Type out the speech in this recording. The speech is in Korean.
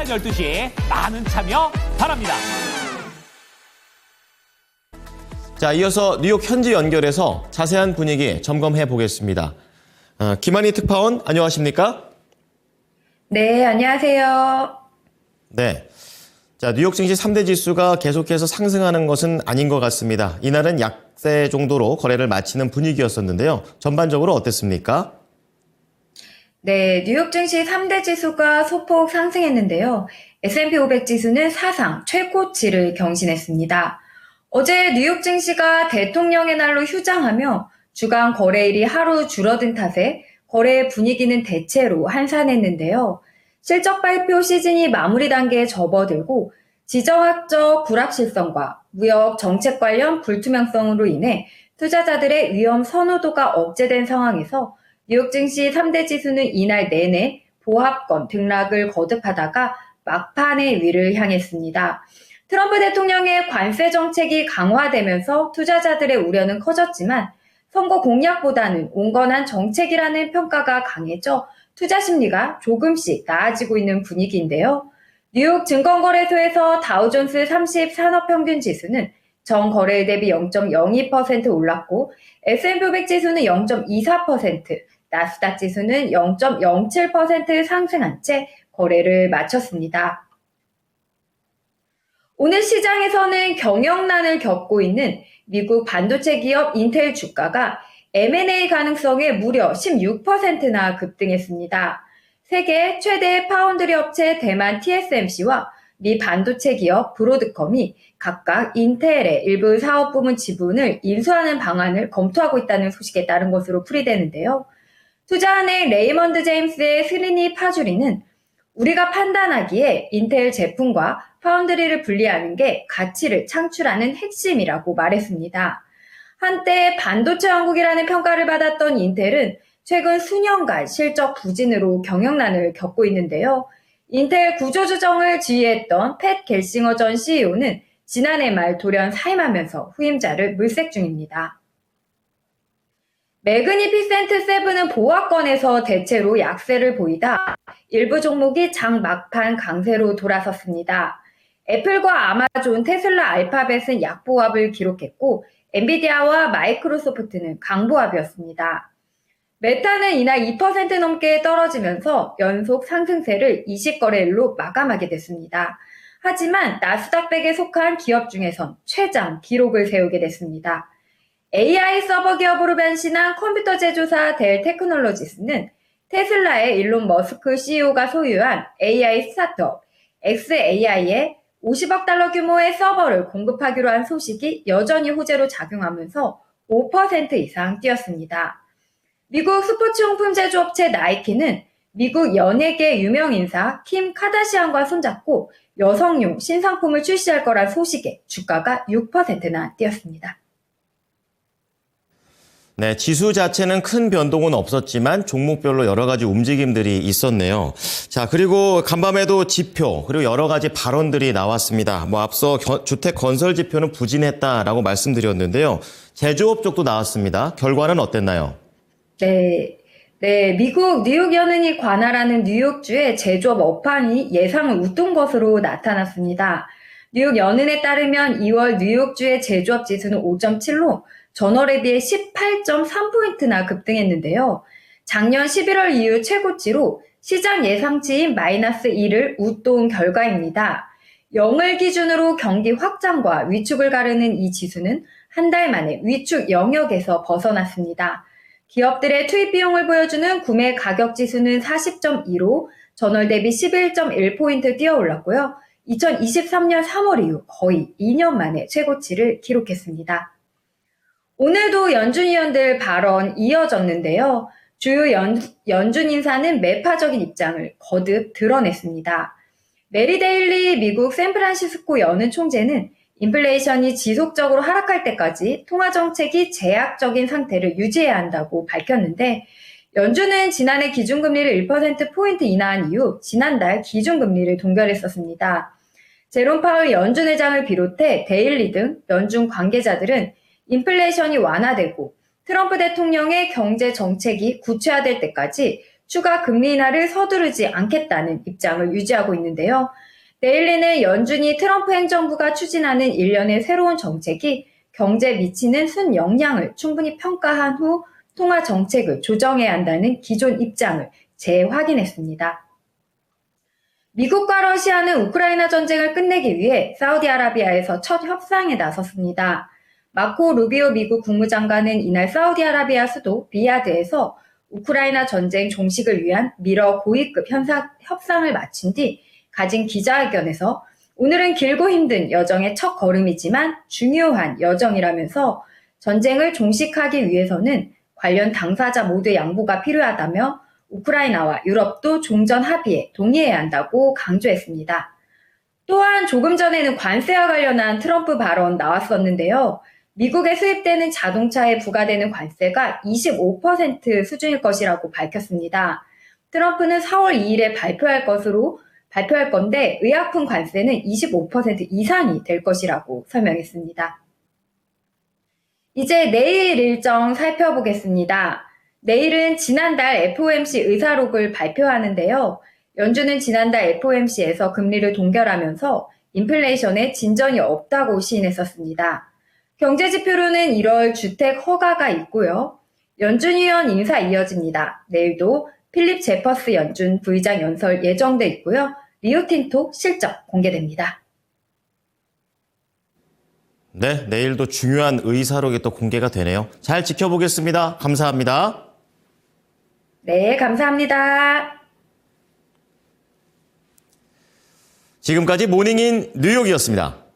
12시에 많은 참여 바랍니다. 자, 이어서 뉴욕 현지 연결해서 자세한 분위기 점검해 보겠습니다. 김한희 특파원, 안녕하십니까? 네, 안녕하세요. 네. 자, 뉴욕 증시 3대 지수가 계속해서 상승하는 것은 아닌 것 같습니다. 이날은 약세 정도로 거래를 마치는 분위기였었는데요. 전반적으로 어땠습니까? 네, 뉴욕 증시 3대 지수가 소폭 상승했는데요. S&P 500 지수는 사상 최고치를 경신했습니다. 어제 뉴욕 증시가 대통령의 날로 휴장하며 주간 거래일이 하루 줄어든 탓에 거래 분위기는 대체로 한산했는데요. 실적 발표 시즌이 마무리 단계에 접어들고 지정학적 불확실성과 무역 정책 관련 불투명성으로 인해 투자자들의 위험 선호도가 억제된 상황에서 뉴욕 증시 3대 지수는 이날 내내 보합권 등락을 거듭하다가 막판의 위를 향했습니다. 트럼프 대통령의 관세 정책이 강화되면서 투자자들의 우려는 커졌지만 선거 공약보다는 온건한 정책이라는 평가가 강해져 투자 심리가 조금씩 나아지고 있는 분위기인데요. 뉴욕 증권거래소에서 다우존스 30 산업평균 지수는 전 거래일 대비 0.02% 올랐고 S&P 500 지수는 0.24%, 나스닥 지수는 0.07% 상승한 채 거래를 마쳤습니다. 오늘 시장에서는 경영난을 겪고 있는 미국 반도체 기업 인텔 주가가 M&A 가능성에 무려 16%나 급등했습니다. 세계 최대 파운드리 업체 대만 TSMC와 미 반도체 기업 브로드컴이 각각 인텔의 일부 사업 부문 지분을 인수하는 방안을 검토하고 있다는 소식에 따른 것으로 풀이되는데요. 투자은행 레이먼드 제임스의 스리니 파주리는 우리가 판단하기에 인텔 제품과 파운드리를 분리하는 게 가치를 창출하는 핵심이라고 말했습니다. 한때 반도체 왕국이라는 평가를 받았던 인텔은 최근 수년간 실적 부진으로 경영난을 겪고 있는데요. 인텔 구조조정을 지휘했던 팻 겔싱어 전 CEO는 지난해 말 돌연 사임하면서 후임자를 물색 중입니다. 매그니피센트 세븐은 보합권에서 대체로 약세를 보이다 일부 종목이 장 막판 강세로 돌아섰습니다. 애플과 아마존, 테슬라, 알파벳은 약보합을 기록했고 엔비디아와 마이크로소프트는 강보합이었습니다. 메타는 이날 2% 넘게 떨어지면서 연속 상승세를 20거래일로 마감하게 됐습니다. 하지만 나스닥 100에 속한 기업 중에선 최장 기록을 세우게 됐습니다. AI 서버 기업으로 변신한 컴퓨터 제조사 델 테크놀로지스는 테슬라의 일론 머스크 CEO가 소유한 AI 스타트업 xAI에 50억 달러 규모의 서버를 공급하기로 한 소식이 여전히 호재로 작용하면서 5% 이상 뛰었습니다. 미국 스포츠용품 제조업체 나이키는 미국 연예계 유명 인사 킴 카다시안과 손잡고 여성용 신상품을 출시할 거란 소식에 주가가 6%나 뛰었습니다. 네, 지수 자체는 큰 변동은 없었지만 종목별로 여러 가지 움직임들이 있었네요. 자, 그리고 간밤에도 지표, 그리고 여러 가지 발언들이 나왔습니다. 앞서 주택 건설 지표는 부진했다라고 말씀드렸는데요. 제조업 쪽도 나왔습니다. 결과는 어땠나요? 네, 미국 뉴욕 연은이 관할하는 뉴욕주의 제조업 업황이 예상을 웃돈 것으로 나타났습니다. 뉴욕 연은에 따르면 2월 뉴욕주의 제조업 지수는 5.7로 전월에 비해 18.3포인트나 급등했는데요. 작년 11월 이후 최고치로 시장 예상치인 마이너스 1을 웃도운 결과입니다. 0을 기준으로 경기 확장과 위축을 가르는 이 지수는 한 달 만에 위축 영역에서 벗어났습니다. 기업들의 투입 비용을 보여주는 구매 가격 지수는 40.2로 전월 대비 11.1포인트 뛰어올랐고요. 2023년 3월 이후 거의 2년 만에 최고치를 기록했습니다. 오늘도 연준 위원들 발언 이어졌는데요. 주요 연준 인사는 매파적인 입장을 거듭 드러냈습니다. 메리 데일리 미국 샌프란시스코 연은 총재는 인플레이션이 지속적으로 하락할 때까지 통화정책이 제약적인 상태를 유지해야 한다고 밝혔는데 연준은 지난해 기준금리를 1%포인트 인하한 이후 지난달 기준금리를 동결했었습니다. 제롬 파월 연준 의장을 비롯해 데일리 등 연준 관계자들은 인플레이션이 완화되고 트럼프 대통령의 경제 정책이 구체화될 때까지 추가 금리 인하를 서두르지 않겠다는 입장을 유지하고 있는데요. 데일리는 연준이 트럼프 행정부가 추진하는 일련의 새로운 정책이 경제에 미치는 순영향을 충분히 평가한 후 통화 정책을 조정해야 한다는 기존 입장을 재확인했습니다. 미국과 러시아는 우크라이나 전쟁을 끝내기 위해 사우디아라비아에서 첫 협상에 나섰습니다. 마코 루비오 미국 국무장관은 이날 사우디아라비아 수도 리야드에서 우크라이나 전쟁 종식을 위한 미러 고위급 협상을 마친 뒤 가진 기자회견에서 오늘은 길고 힘든 여정의 첫 걸음이지만 중요한 여정이라면서 전쟁을 종식하기 위해서는 관련 당사자 모두의 양보가 필요하다며 우크라이나와 유럽도 종전 합의에 동의해야 한다고 강조했습니다. 또한 조금 전에는 관세와 관련한 트럼프 발언 나왔었는데요. 미국에 수입되는 자동차에 부과되는 관세가 25% 수준일 것이라고 밝혔습니다. 트럼프는 4월 2일에 발표할 건데 의약품 관세는 25% 이상이 될 것이라고 설명했습니다. 이제 내일 일정 살펴보겠습니다. 내일은 지난달 FOMC 의사록을 발표하는데요. 연준은 지난달 FOMC에서 금리를 동결하면서 인플레이션에 진전이 없다고 시인했었습니다. 경제지표로는 1월 주택 허가가 있고요. 연준 위원 인사 이어집니다. 내일도 필립 제퍼스 연준 부의장 연설 예정돼 있고요. 리오틴토 실적 공개됩니다. 네, 내일도 중요한 의사록이 또 공개가 되네요. 잘 지켜보겠습니다. 감사합니다. 네, 감사합니다. 지금까지 모닝인 뉴욕이었습니다.